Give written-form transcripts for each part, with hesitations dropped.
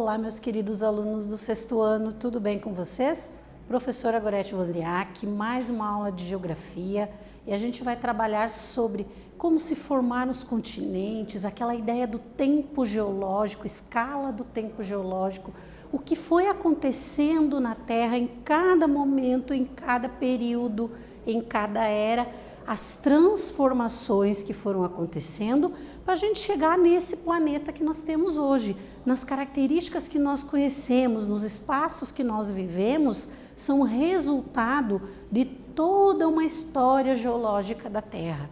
Olá, meus queridos alunos do sexto ano, tudo bem com vocês? Professora Gorete Wozniak, mais uma aula de geografia e a gente vai trabalhar sobre como se formaram os continentes, aquela ideia do tempo geológico, escala do tempo geológico, o que foi acontecendo na Terra em cada momento, em cada período, em cada era, as transformações que foram acontecendo para a gente chegar nesse planeta que nós temos hoje, nas características que nós conhecemos, nos espaços que nós vivemos, são resultado de toda uma história geológica da Terra,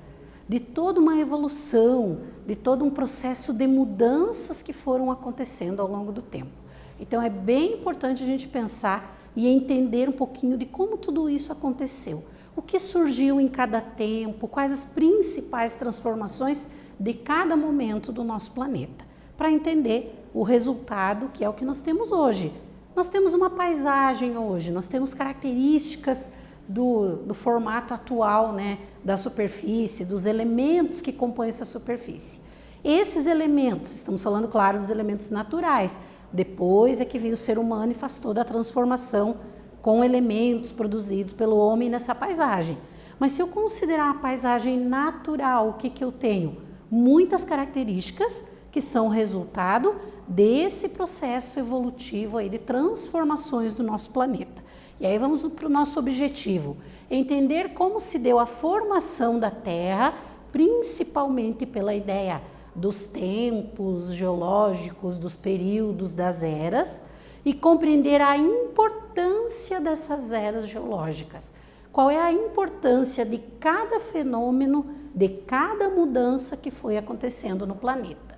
de toda uma evolução, de todo um processo de mudanças que foram acontecendo ao longo do tempo. Então é bem importante a gente pensar e entender um pouquinho de como tudo isso aconteceu. O que surgiu em cada tempo, quais as principais transformações de cada momento do nosso planeta, para entender o resultado que é o que nós temos hoje. Nós temos uma paisagem hoje, nós temos características do formato atual, né, da superfície, dos elementos que compõem essa superfície. Esses elementos, estamos falando, claro, dos elementos naturais, depois é que veio o ser humano e faz toda a transformação com elementos produzidos pelo homem nessa paisagem. Mas se eu considerar a paisagem natural, o que eu tenho? Muitas características que são resultado desse processo evolutivo aí de transformações do nosso planeta. E aí vamos para o nosso objetivo, entender como se deu a formação da Terra, principalmente pela ideia dos tempos geológicos, dos períodos, das eras, e compreender a importância dessas eras geológicas. Qual é a importância de cada fenômeno, de cada mudança que foi acontecendo no planeta.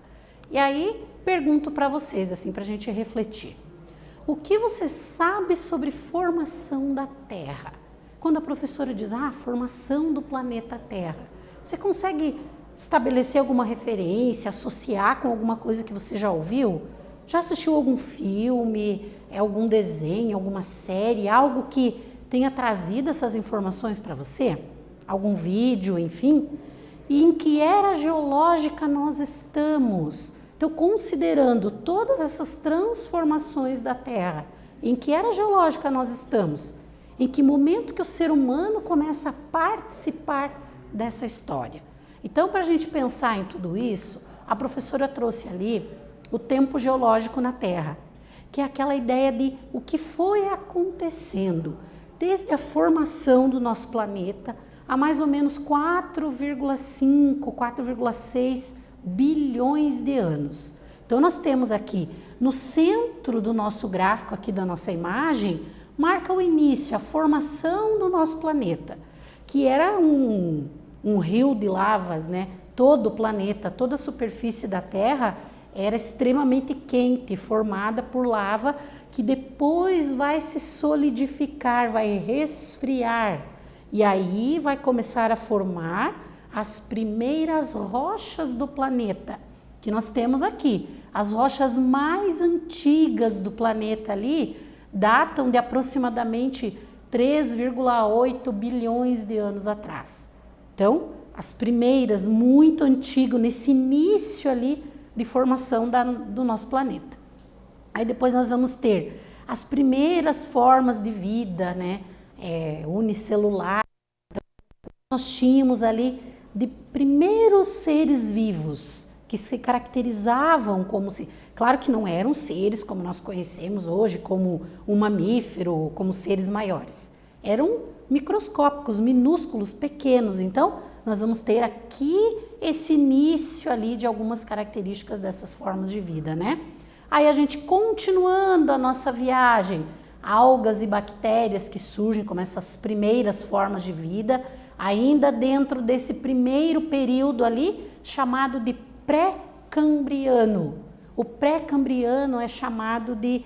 E aí, pergunto para vocês, assim, para a gente refletir. O que você sabe sobre formação da Terra? Quando a professora diz, formação do planeta Terra, você consegue estabelecer alguma referência, associar com alguma coisa que você já ouviu? Já assistiu algum filme, algum desenho, alguma série, algo que tenha trazido essas informações para você? Algum vídeo, enfim? E em que era geológica nós estamos? Então, considerando todas essas transformações da Terra, em que era geológica nós estamos? Em que momento que o ser humano começa a participar dessa história? Então, para a gente pensar em tudo isso, a professora trouxe ali o tempo geológico na Terra, que é aquela ideia de o que foi acontecendo desde a formação do nosso planeta há mais ou menos 4,5, 4,6 bilhões de anos. Então nós temos aqui no centro do nosso gráfico, aqui da nossa imagem, marca o início, a formação do nosso planeta, que era um rio de lavas, né? Todo o planeta, toda a superfície da Terra era extremamente quente, formada por lava, que depois vai se solidificar, vai resfriar, e aí vai começar a formar as primeiras rochas do planeta, que nós temos aqui. As rochas mais antigas do planeta ali datam de aproximadamente 3,8 bilhões de anos atrás. Então, as primeiras, muito antigo, nesse início ali de formação do nosso planeta. Aí depois nós vamos ter as primeiras formas de vida, né, unicelular. Então, nós tínhamos ali de primeiros seres vivos que se caracterizavam como claro que não eram seres como nós conhecemos hoje, como um mamífero, como seres maiores. Eram microscópicos, minúsculos, pequenos. Então, nós vamos ter aqui esse início ali de algumas características dessas formas de vida, né? Aí a gente continuando a nossa viagem, algas e bactérias que surgem como essas primeiras formas de vida, ainda dentro desse primeiro período ali, chamado de pré-cambriano. O pré-cambriano é chamado de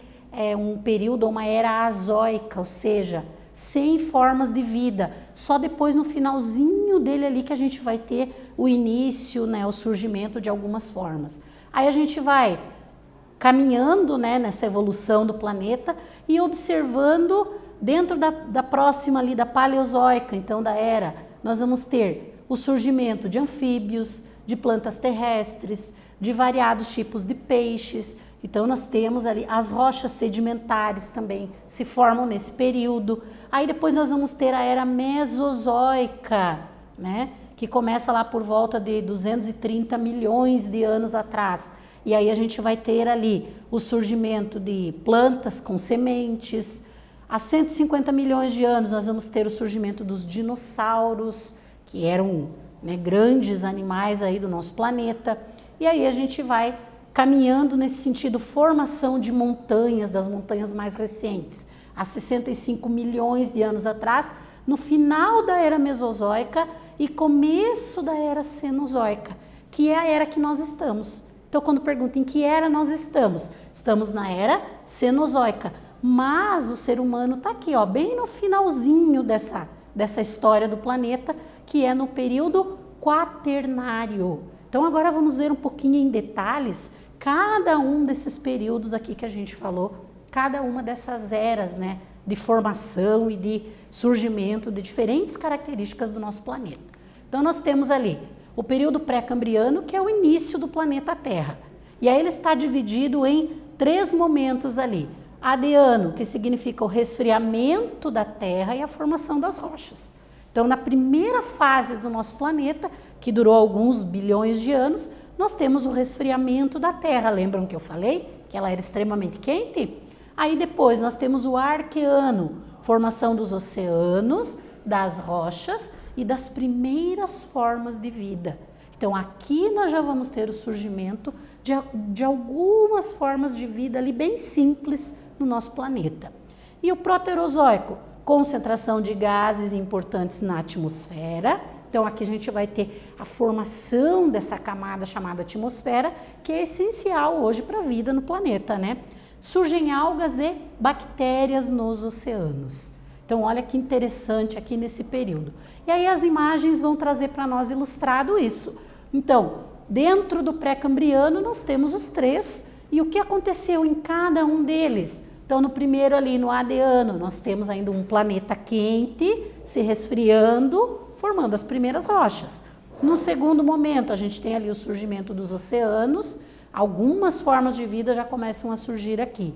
um período, uma era azoica, ou seja, sem formas de vida. Só depois no finalzinho dele ali que a gente vai ter o início, né, o surgimento de algumas formas. Aí a gente vai caminhando, né, nessa evolução do planeta e observando dentro da próxima ali, da Paleozoica, então da era, nós vamos ter o surgimento de anfíbios, de plantas terrestres, de variados tipos de peixes. Então, nós temos ali as rochas sedimentares também se formam nesse período. Aí depois nós vamos ter a era mesozoica, né? Que começa lá por volta de 230 milhões de anos atrás. E aí a gente vai ter ali o surgimento de plantas com sementes. Há 150 milhões de anos nós vamos ter o surgimento dos dinossauros, que eram, né, grandes animais aí do nosso planeta. E aí a gente vai caminhando nesse sentido, formação de montanhas, das montanhas mais recentes. Há 65 milhões de anos atrás, no final da era mesozoica e começo da era cenozoica, que é a era que nós estamos. Então, quando perguntam em que era nós estamos, estamos na era cenozoica, mas o ser humano está aqui, ó, bem no finalzinho dessa história do planeta, que é no período quaternário. Então, agora vamos ver um pouquinho em detalhes cada um desses períodos aqui que a gente falou, cada uma dessas eras, né, de formação e de surgimento de diferentes características do nosso planeta. Então, nós temos ali o período pré-cambriano, que é o início do planeta Terra. E aí ele está dividido em 3 momentos ali. Adeano, que significa o resfriamento da Terra e a formação das rochas. Então, na primeira fase do nosso planeta, que durou alguns bilhões de anos, nós temos o resfriamento da Terra. Lembram que eu falei que ela era extremamente quente? Aí depois nós temos o Arqueano, formação dos oceanos, das rochas e das primeiras formas de vida. Então aqui nós já vamos ter o surgimento de algumas formas de vida ali bem simples no nosso planeta. E o Proterozoico, concentração de gases importantes na atmosfera. Então aqui a gente vai ter a formação dessa camada chamada atmosfera, que é essencial hoje para a vida no planeta, né? Surgem algas e bactérias nos oceanos. Então olha que interessante aqui nesse período. E aí as imagens vão trazer para nós ilustrado isso. Então, dentro do pré-cambriano nós temos os 3 e o que aconteceu em cada um deles. Então no primeiro ali no Adeano nós temos ainda um planeta quente se resfriando, formando as primeiras rochas. No segundo momento, a gente tem ali o surgimento dos oceanos, algumas formas de vida já começam a surgir aqui,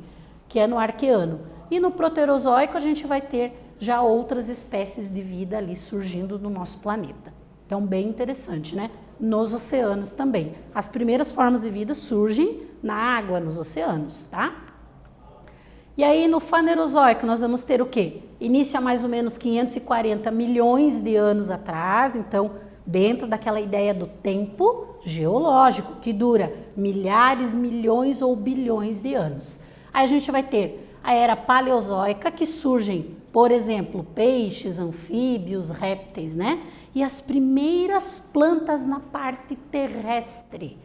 que é no Arqueano. E no Proterozoico, a gente vai ter já outras espécies de vida ali surgindo no nosso planeta. Então, bem interessante, né? Nos oceanos também. As primeiras formas de vida surgem na água, nos oceanos, tá? E aí no Fanerozoico nós vamos ter o quê? Início a mais ou menos 540 milhões de anos atrás, então dentro daquela ideia do tempo geológico, que dura milhares, milhões ou bilhões de anos. Aí a gente vai ter a era Paleozoica, que surgem, por exemplo, peixes, anfíbios, répteis, né? E as primeiras plantas na parte terrestre.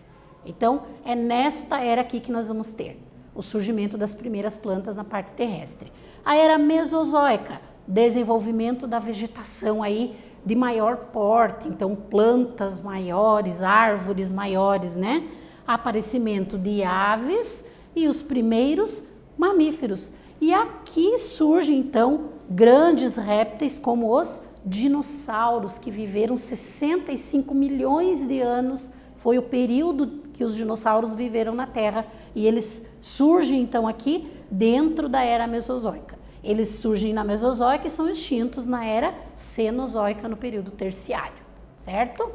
Então é nesta era aqui que nós vamos ter o surgimento das primeiras plantas na parte terrestre. A era Mesozoica, desenvolvimento da vegetação aí de maior porte, então plantas maiores, árvores maiores, né? Aparecimento de aves e os primeiros mamíferos. E aqui surgem então grandes répteis como os dinossauros, que viveram 65 milhões de anos. Foi o período que os dinossauros viveram na Terra e eles surgem então aqui dentro da era Mesozoica. Eles surgem na Mesozoica e são extintos na era Cenozoica, no período terciário, certo?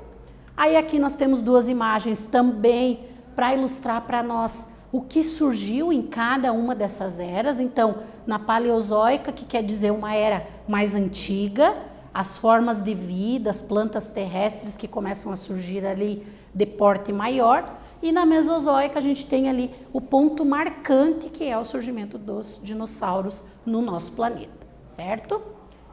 Aí aqui nós temos 2 imagens também para ilustrar para nós o que surgiu em cada uma dessas eras. Então, na Paleozoica, que quer dizer uma era mais antiga, as formas de vida, as plantas terrestres que começam a surgir ali de porte maior, e na Mesozoica a gente tem ali o ponto marcante, que é o surgimento dos dinossauros no nosso planeta, certo?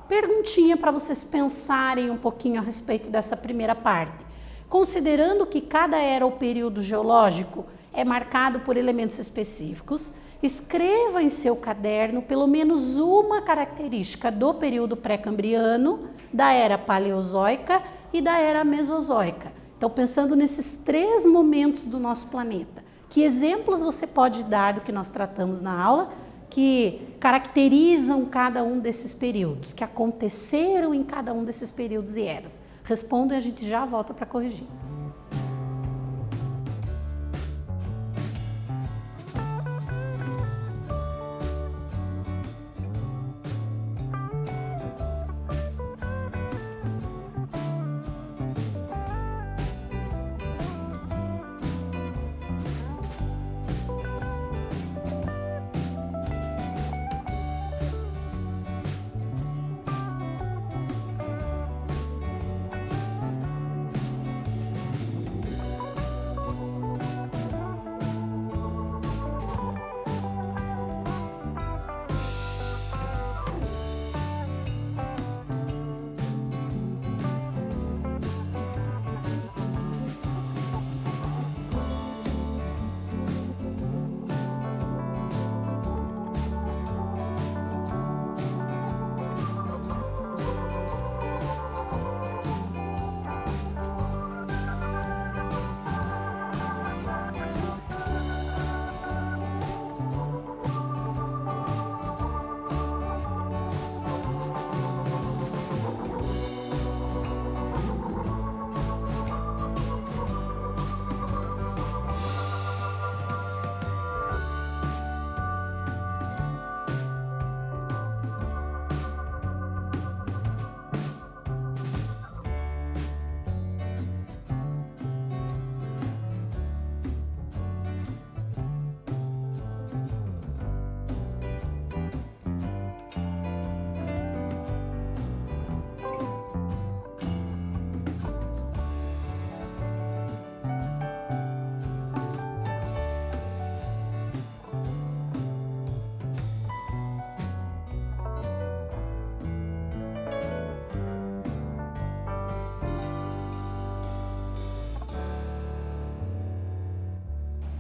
Perguntinha para vocês pensarem um pouquinho a respeito dessa primeira parte. Considerando que cada era ou período geológico é marcado por elementos específicos, escreva em seu caderno pelo menos uma característica do período pré-cambriano, da era paleozoica e da era mesozoica. Então, pensando nesses 3 momentos do nosso planeta, que exemplos você pode dar do que nós tratamos na aula que caracterizam cada um desses períodos, que aconteceram em cada um desses períodos e eras? Respondam e a gente já volta para corrigir.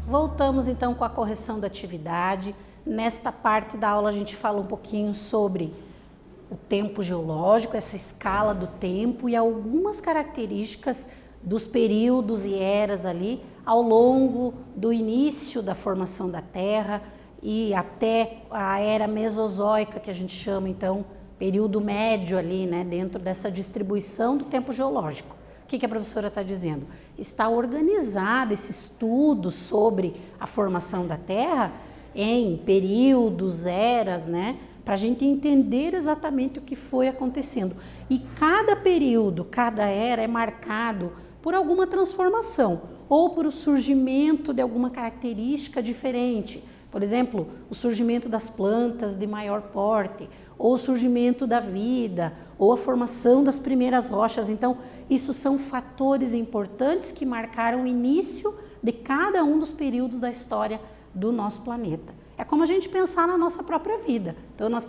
Voltamos então com a correção da atividade. Nesta parte da aula a gente fala um pouquinho sobre o tempo geológico, essa escala do tempo e algumas características dos períodos e eras ali ao longo do início da formação da Terra e até a era mesozoica, que a gente chama então período médio ali, né, dentro dessa distribuição do tempo geológico. O que a professora está dizendo? Está organizado esse estudo sobre a formação da Terra em períodos, eras, né? Para a gente entender exatamente o que foi acontecendo. E cada período, cada era é marcado por alguma transformação ou por o surgimento de alguma característica diferente. Por exemplo, o surgimento das plantas de maior porte, ou o surgimento da vida, ou a formação das primeiras rochas. Então, isso são fatores importantes que marcaram o início de cada um dos períodos da história do nosso planeta. É como a gente pensar na nossa própria vida. Então, nós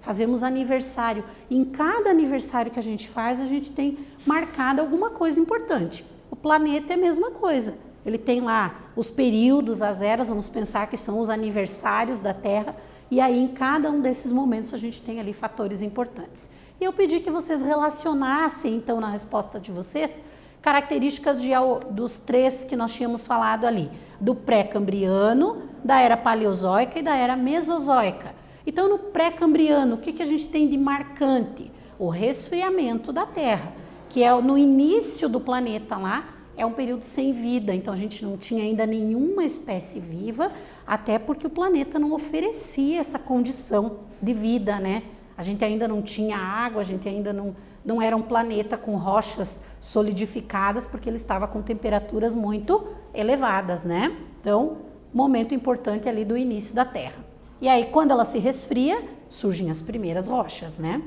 fazemos aniversário. Em cada aniversário que a gente faz, a gente tem marcado alguma coisa importante. O planeta é a mesma coisa. Ele tem lá os períodos, as eras, vamos pensar que são os aniversários da Terra, e aí em cada um desses momentos a gente tem ali fatores importantes. E eu pedi que vocês relacionassem, então, na resposta de vocês, características dos três que nós tínhamos falado ali, do pré-cambriano, da era paleozoica e da era mesozoica. Então, no pré-cambriano, o que a gente tem de marcante? O resfriamento da Terra, que é no início do planeta lá, é um período sem vida, então a gente não tinha ainda nenhuma espécie viva, até porque o planeta não oferecia essa condição de vida, né? A gente ainda não tinha água, a gente ainda não era um planeta com rochas solidificadas, porque ele estava com temperaturas muito elevadas, né? Então, momento importante ali do início da Terra. E aí, quando ela se resfria, surgem as primeiras rochas, né?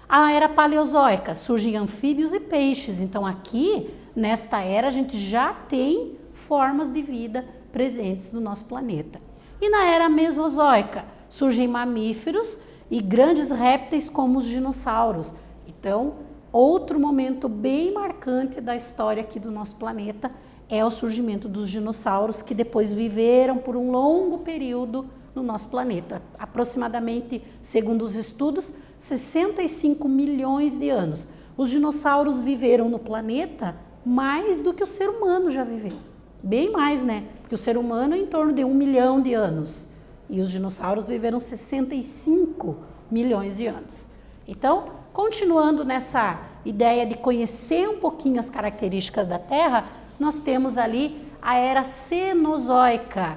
A era paleozoica, surgem anfíbios e peixes, então aqui, nesta era, a gente já tem formas de vida presentes no nosso planeta. E na era mesozoica, surgem mamíferos e grandes répteis como os dinossauros. Então, outro momento bem marcante da história aqui do nosso planeta é o surgimento dos dinossauros, que depois viveram por um longo período no nosso planeta. Aproximadamente, segundo os estudos, 65 milhões de anos. Os dinossauros viveram no planeta mais do que o ser humano já viveu. Bem mais, né? Porque o ser humano é em torno de 1 milhão de anos. E os dinossauros viveram 65 milhões de anos. Então, continuando nessa ideia de conhecer um pouquinho as características da Terra, nós temos ali a Era Cenozoica,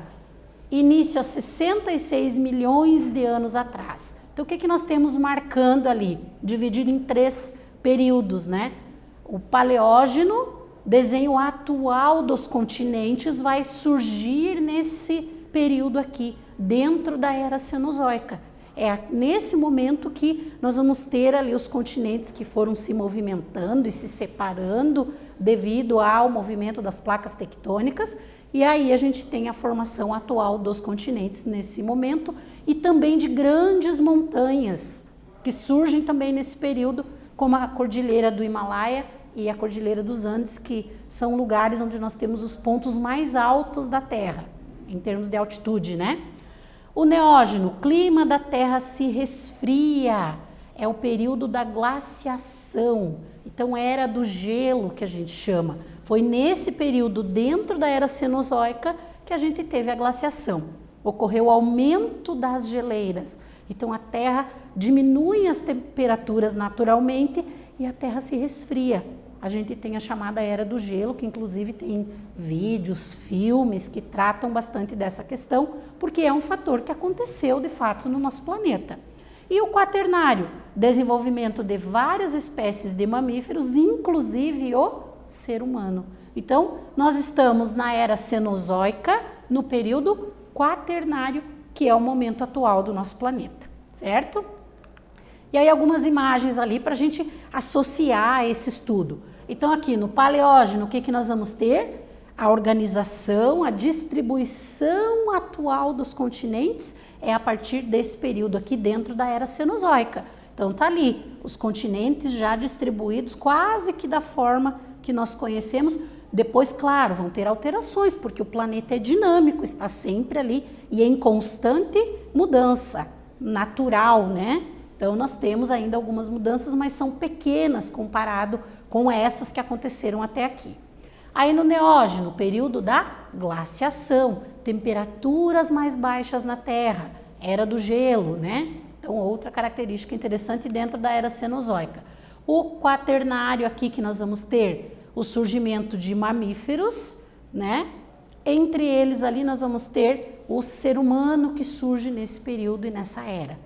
início a 66 milhões de anos atrás. Então, o que nós temos marcando ali? Dividido em 3 períodos, né? O Paleógeno, desenho atual dos continentes, vai surgir nesse período aqui, dentro da Era Cenozoica. É nesse momento que nós vamos ter ali os continentes que foram se movimentando e se separando devido ao movimento das placas tectônicas, e aí a gente tem a formação atual dos continentes nesse momento e também de grandes montanhas que surgem também nesse período, como a Cordilheira do Himalaia e a Cordilheira dos Andes, que são lugares onde nós temos os pontos mais altos da Terra, em termos de altitude, né? O Neógeno, o clima da Terra se resfria, é o período da glaciação, então era do gelo que a gente chama. Foi nesse período, dentro da Era Cenozoica, que a gente teve a glaciação. Ocorreu o aumento das geleiras, então a Terra diminui as temperaturas naturalmente e a Terra se resfria. A gente tem a chamada Era do Gelo, que inclusive tem vídeos, filmes que tratam bastante dessa questão, porque é um fator que aconteceu de fato no nosso planeta. E o Quaternário, desenvolvimento de várias espécies de mamíferos, inclusive o ser humano. Então, nós estamos na Era Cenozoica, no período Quaternário, que é o momento atual do nosso planeta, certo? E aí algumas imagens ali para a gente associar a esse estudo. Então aqui no Paleógeno, o que nós vamos ter? A organização, a distribuição atual dos continentes é a partir desse período aqui dentro da Era Cenozoica. Então tá ali, os continentes já distribuídos quase que da forma que nós conhecemos. Depois, claro, vão ter alterações, porque o planeta é dinâmico, está sempre ali e em constante mudança, natural, né? Então, nós temos ainda algumas mudanças, mas são pequenas comparado com essas que aconteceram até aqui. Aí no Neógeno, período da glaciação, temperaturas mais baixas na Terra, Era do Gelo, né? Então, outra característica interessante dentro da Era Cenozoica. O Quaternário aqui que nós vamos ter o surgimento de mamíferos, né? Entre eles ali nós vamos ter o ser humano que surge nesse período e nessa era.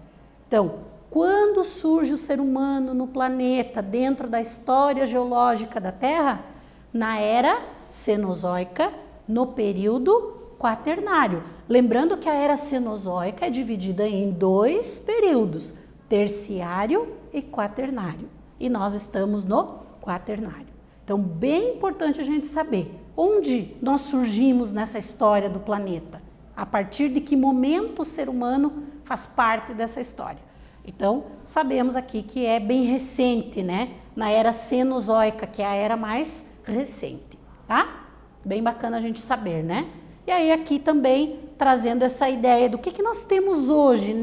Então, quando surge o ser humano no planeta, dentro da história geológica da Terra? Na Era Cenozoica, no período Quaternário. Lembrando que a Era Cenozoica é dividida em 2 períodos, Terciário e Quaternário. E nós estamos no Quaternário. Então, bem importante a gente saber onde nós surgimos nessa história do planeta. A partir de que momento o ser humano faz parte dessa história. Então, sabemos aqui que é bem recente, né? Na Era Cenozoica, que é a era mais recente, tá? Bem bacana a gente saber, né? E aí aqui também trazendo essa ideia do que nós temos hoje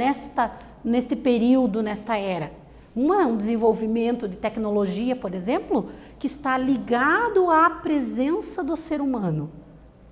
neste período, nesta era. Um desenvolvimento de tecnologia, por exemplo, que está ligado à presença do ser humano.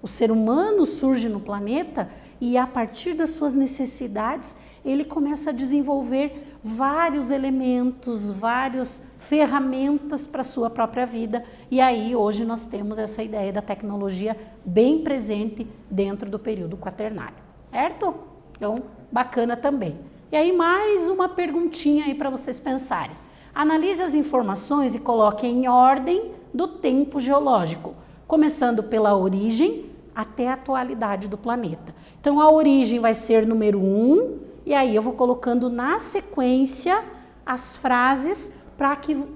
O ser humano surge no planeta e a partir das suas necessidades ele começa a desenvolver vários elementos, várias ferramentas para a sua própria vida. E aí hoje nós temos essa ideia da tecnologia bem presente dentro do período quaternário, certo? Então, bacana também. E aí mais uma perguntinha aí para vocês pensarem. Analise as informações e coloque em ordem do tempo geológico, começando pela origem até a atualidade do planeta. Então, a origem vai ser número 1, e aí eu vou colocando na sequência as frases para que,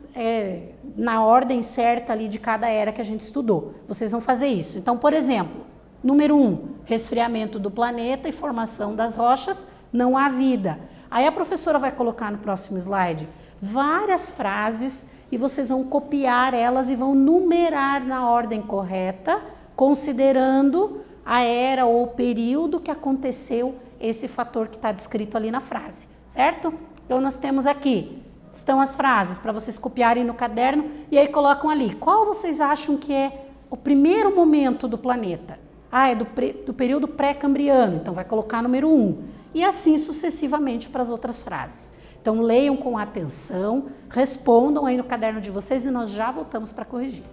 na ordem certa ali de cada era que a gente estudou. Vocês vão fazer isso. Então, por exemplo, número 1, resfriamento do planeta e formação das rochas, não há vida. Aí a professora vai colocar no próximo slide várias frases e vocês vão copiar elas e vão numerar na ordem correta, considerando a era ou o período que aconteceu esse fator que está descrito ali na frase, certo? Então, nós temos aqui, estão as frases para vocês copiarem no caderno e aí colocam ali. Qual vocês acham que é o primeiro momento do planeta? Ah, é do período pré-cambriano, então vai colocar número 1. E assim sucessivamente para as outras frases. Então leiam com atenção, respondam aí no caderno de vocês e nós já voltamos para corrigir.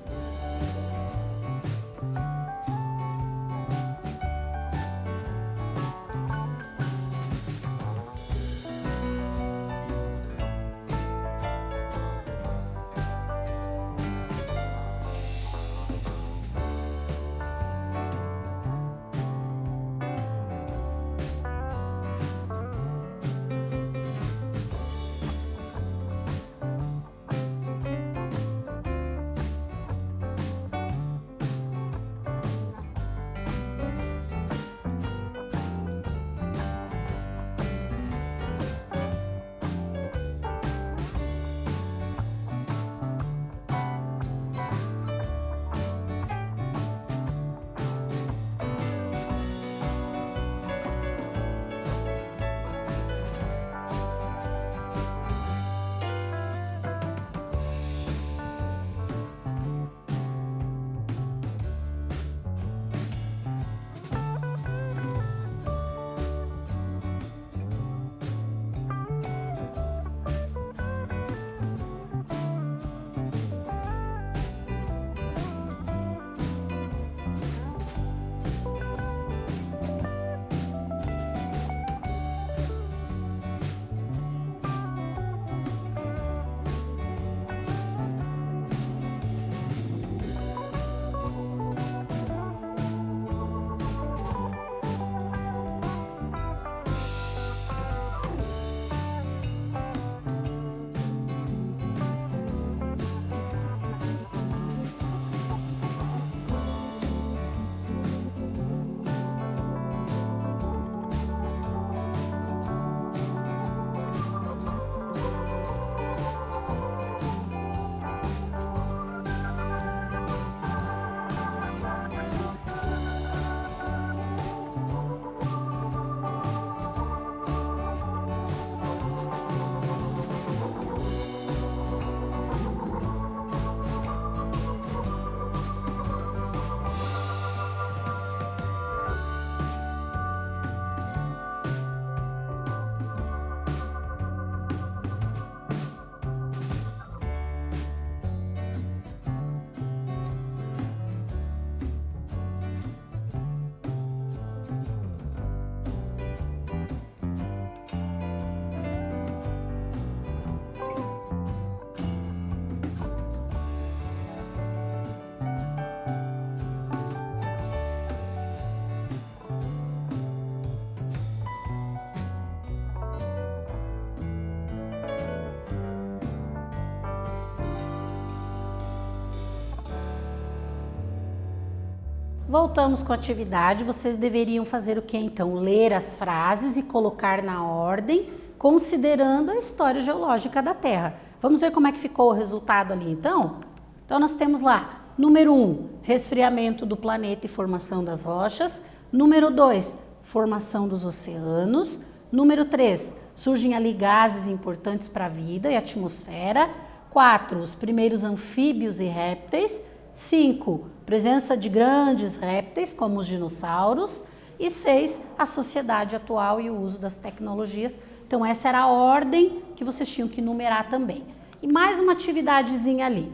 Voltamos com a atividade. Vocês deveriam fazer o que então? Ler as frases e colocar na ordem, considerando a história geológica da Terra. Vamos ver como é que ficou o resultado ali então? Então nós temos lá, número 1, resfriamento do planeta e formação das rochas. Número 2, formação dos oceanos. Número 3, surgem ali gases importantes para a vida e a atmosfera. 4, os primeiros anfíbios e répteis. 5, presença de grandes répteis, como os dinossauros. E 6, a sociedade atual e o uso das tecnologias. Então essa era a ordem que vocês tinham que numerar também. E mais uma atividadezinha ali.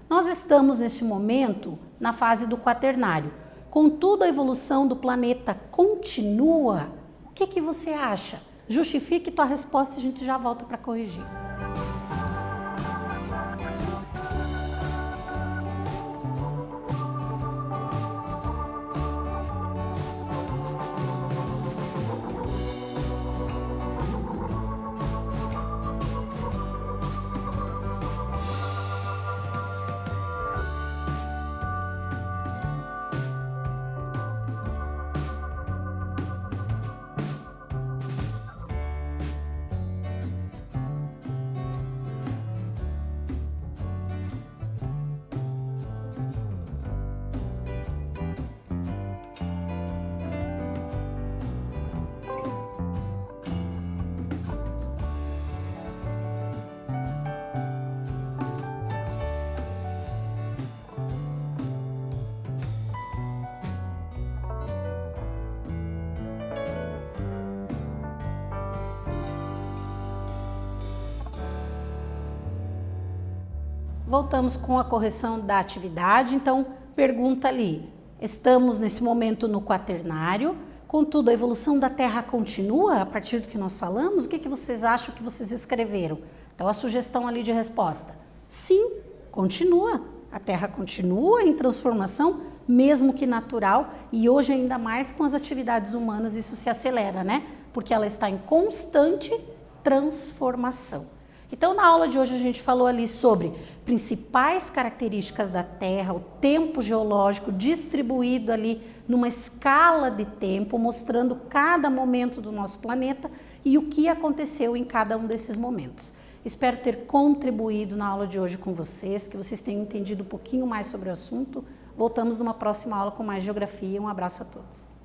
Nós estamos neste momento na fase do quaternário. Contudo, a evolução do planeta continua. O que você acha? Justifique tua resposta e a gente já volta para corrigir. Voltamos com a correção da atividade. Então, pergunta ali, estamos nesse momento no quaternário, contudo, a evolução da Terra continua a partir do que nós falamos? O que vocês acham que vocês escreveram? Então, a sugestão ali de resposta, sim, continua. A Terra continua em transformação, mesmo que natural, e hoje ainda mais com as atividades humanas isso se acelera, né? Porque ela está em constante transformação. Então, na aula de hoje a gente falou ali sobre principais características da Terra, o tempo geológico distribuído ali numa escala de tempo, mostrando cada momento do nosso planeta e o que aconteceu em cada um desses momentos. Espero ter contribuído na aula de hoje com vocês, que vocês tenham entendido um pouquinho mais sobre o assunto. Voltamos numa próxima aula com mais geografia. Um abraço a todos.